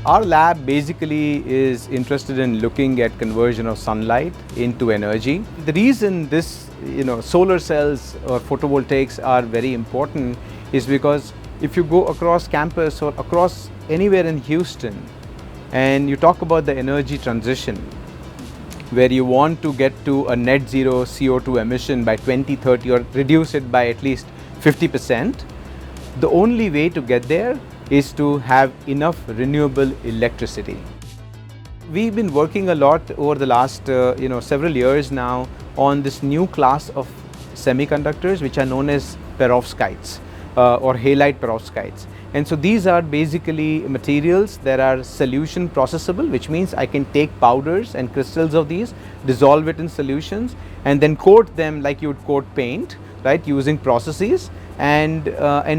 Our lab basically is interested in looking at conversion of sunlight into energy. The reason this, solar cells or photovoltaics are very important is because if you go across campus or across anywhere in Houston and you talk about the energy transition, where you want to get to a net zero CO2 emission by 2030 or reduce it by at least 50%, the only way to get there is to have enough renewable electricity. We've been working a lot over the last several years now on this new class of semiconductors which are known as perovskites or halide perovskites. And so these are basically materials that are solution processable, which means I can take powders and crystals of these, dissolve it in solutions, and then coat them like you would coat paint, right, using processes, and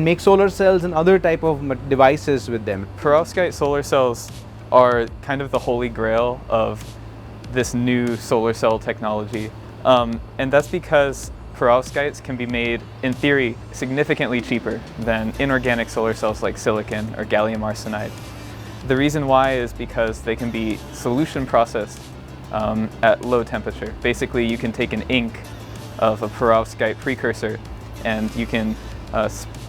make solar cells and other type of devices with them. Perovskite solar cells are kind of the holy grail of this new solar cell technology. And that's because perovskites can be made, in theory, significantly cheaper than inorganic solar cells like silicon or gallium arsenide. The reason why is because they can be solution processed at low temperature. Basically, you can take an ink of a perovskite precursor and you can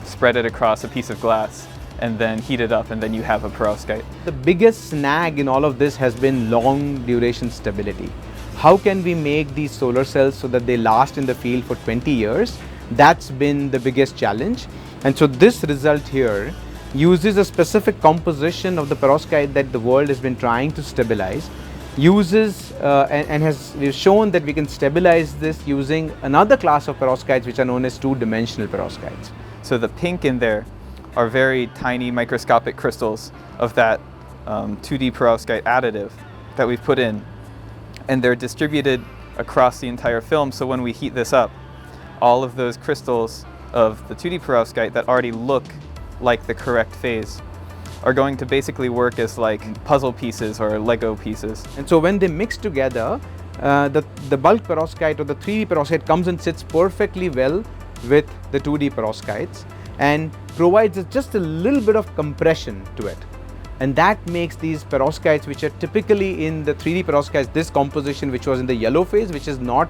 spread it across a piece of glass and then heat it up, and then you have a perovskite. The biggest snag in all of this has been long duration stability. How can we make these solar cells so that they last in the field for 20 years? That's been the biggest challenge. And so this result here uses a specific composition of the perovskite that the world has been trying to stabilize, and has shown that we can stabilize this using another class of perovskites which are known as two-dimensional perovskites. So the pink in there are very tiny microscopic crystals of that 2D perovskite additive that we've put in. And they're distributed across the entire film, so when we heat this up, all of those crystals of the 2D perovskite that already look like the correct phase are going to basically work as like puzzle pieces or Lego pieces. And so when they mix together, the bulk perovskite or the 3D perovskite comes and sits perfectly well with the 2D perovskites and provides just a little bit of compression to it. And that makes these perovskites, which are typically in the 3D perovskites, this composition which was in the yellow phase, which is not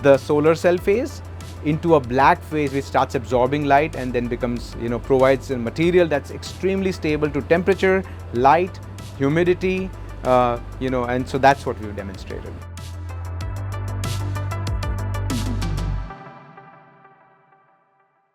the solar cell phase, into a black phase which starts absorbing light and then becomes, provides a material that's extremely stable to temperature, light, humidity, and so that's what we've demonstrated.